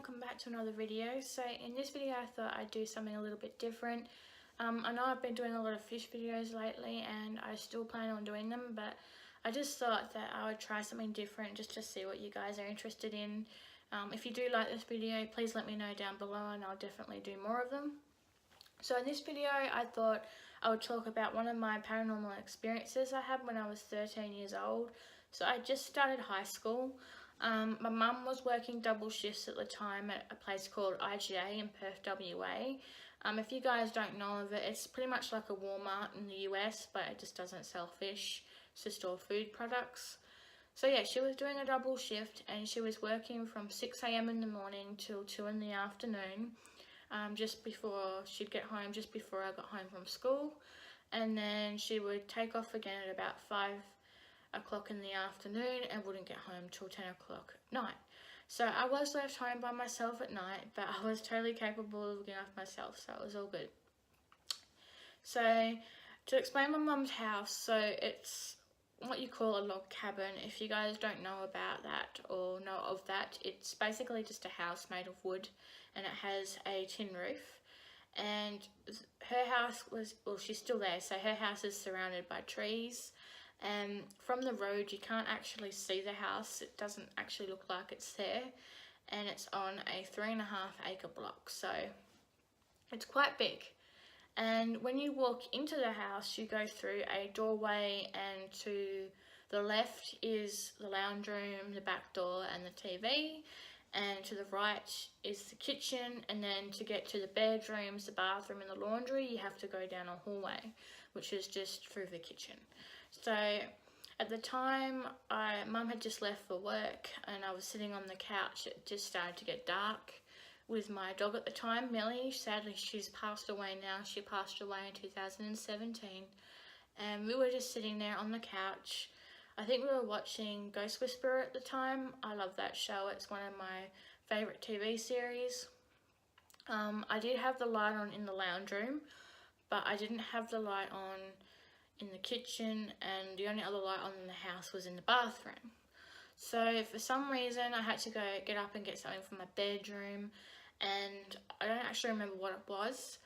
welcome back to another video. So in this video I thought I'd do something a little bit different. I know I've been doing a lot of fish videos lately and I still plan on doing them, but I just thought that I would try something different just to see what you guys are interested in. If you do like this video, please let me know down below and I'll definitely do more of them. So in this video I thought I would talk about one of my paranormal experiences I had when I was 13 years old. So I just started high school. My mum was working double shifts at the time at a place called IGA in Perth, WA. If you guys don't know of it, it's pretty much like a Walmart in the US, but it just doesn't sell fish, it's just all food products. So yeah, she was doing a double shift and she was working from 6 AM in the morning till 2 in the afternoon, just before she'd get home, just before I got home from school. And then she would take off again at about 5 o'clock in the afternoon and wouldn't get home till 10 o'clock at night. So I was left home by myself at night, but I was totally capable of looking after myself, so it was all good. So to explain my mum's house, so it's what you call a log cabin. If you guys don't know about that or know of that, it's basically just a house made of wood and it has a tin roof. And her house was, well, she's still there, so her house is surrounded by trees. And from the road you can't actually see the house, it doesn't actually look like it's there, and it's on a 3.5 acre block, so it's quite big. And when you walk into the house you go through a doorway, and to the left is the lounge room, the back door and the TV, and to the right is the kitchen, and then to get to the bedrooms, the bathroom and the laundry you have to go down a hallway, which is just through the kitchen. So at the time, Mum had just left for work and I was sitting on the couch. It just started to get dark with my dog at the time, Millie. Sadly, she's passed away now. She passed away in 2017. And we were just sitting there on the couch. I think we were watching Ghost Whisperer at the time. I love that show. It's one of my favourite TV series. I did have the light on in the lounge room, but I didn't have the light on in the kitchen, and the only other light on in the house was in the bathroom. So for some reason I had to get up and get something from my bedroom, and I don't actually remember what it was,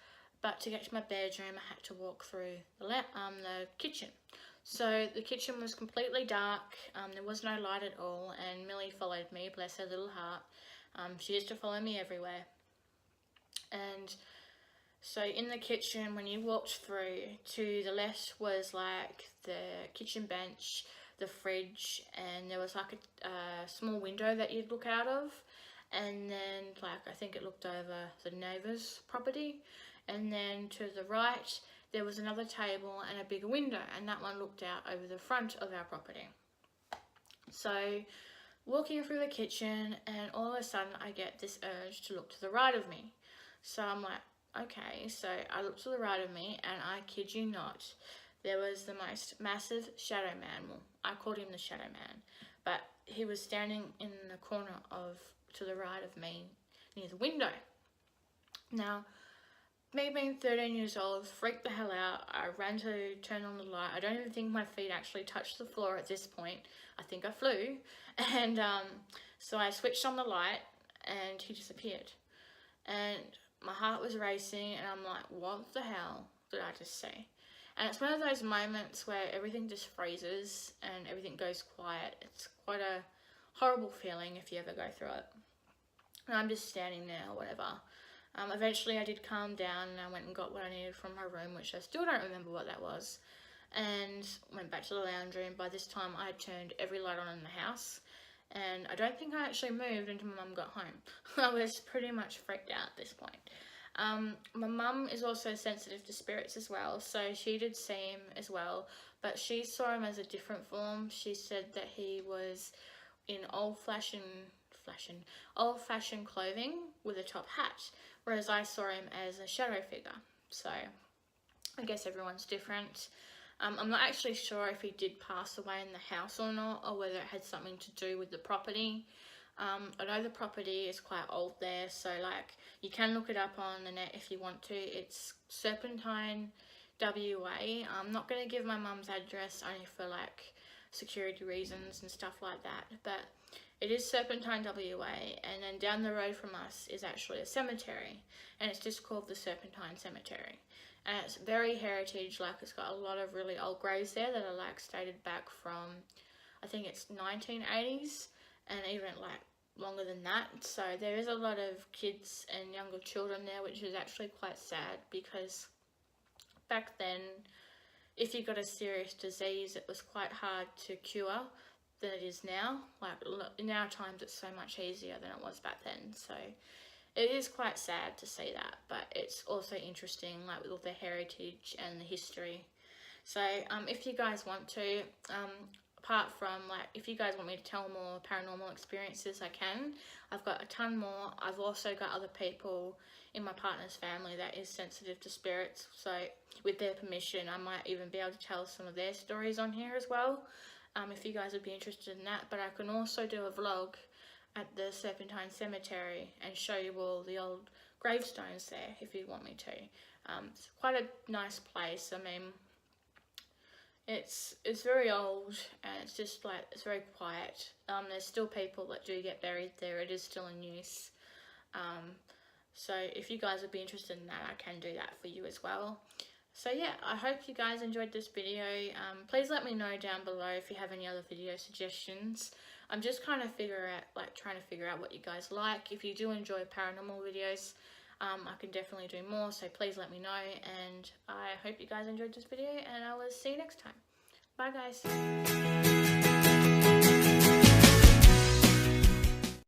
but to get to my bedroom I had to walk through the kitchen. So the kitchen was completely dark, there was no light at all, and Millie followed me, bless her little heart. She used to follow me everywhere. And so in the kitchen, when you walked through, to the left was like the kitchen bench, the fridge, and there was like a small window that you'd look out of, and then like I think it looked over the neighbour's property, and then to the right there was another table and a bigger window, and that one looked out over the front of our property. So walking through the kitchen, and all of a sudden I get this urge to look to the right of me. So I'm like, okay, so I looked to the right of me, and I kid you not, there was the most massive shadow man. Well, I called him the shadow man, but he was standing in the corner to the right of me near the window. Now, me being 13 years old, freaked the hell out. I ran to turn on the light. I don't even think my feet actually touched the floor at this point. I think I flew. And so I switched on the light and he disappeared. And my heart was racing and I'm like, what the hell did I just see? And it's one of those moments where everything just freezes and everything goes quiet. It's quite a horrible feeling if you ever go through it. And I'm just standing there or whatever. Eventually I did calm down and I went and got what I needed from my room, which I still don't remember what that was, and went back to the lounge room. By this time I had turned every light on in the house, and I don't think I actually moved until my mum got home. I was pretty much freaked out at this point. My mum is also sensitive to spirits as well, so she did see him as well, but she saw him as a different form. She said that he was in old-fashioned clothing with a top hat, whereas I saw him as a shadow figure. So I guess everyone's different. I'm not actually sure if he did pass away in the house or not, or whether it had something to do with the property. I know the property is quite old there, so like you can look it up on the net if you want to. It's Serpentine, WA. I'm not going to give my mum's address only for like security reasons and stuff like that, but It is Serpentine, WA, and then down the road from us is actually a cemetery, and it's just called the Serpentine Cemetery. And it's very heritage, like it's got a lot of really old graves there that are like dated back from, I think it's 1980s, and even like longer than that. So there is a lot of kids and younger children there, which is actually quite sad, because back then, if you got a serious disease, it was quite hard to cure than it is now. Like in our times, it's so much easier than it was back then. So it is quite sad to see that, but it's also interesting, like with all the heritage and the history. So if you guys want to, apart from like, if you guys want me to tell more paranormal experiences, I can. I've got a ton more. I've also got other people in my partner's family that is sensitive to spirits, so with their permission I might even be able to tell some of their stories on here as well, if you guys would be interested in that. But I can also do a vlog at the Serpentine Cemetery and show you all the old gravestones there if you want me to. It's quite a nice place. I mean, it's very old, and it's just like, it's very quiet. There's still people that do get buried there. It is still in use. So if you guys would be interested in that, I can do that for you as well. So yeah, I hope you guys enjoyed this video. Please let me know down below if you have any other video suggestions. I'm just kind of trying to figure out what you guys like. If you do enjoy paranormal videos, I can definitely do more, so please let me know. And I hope you guys enjoyed this video, and I will see you next time. Bye guys.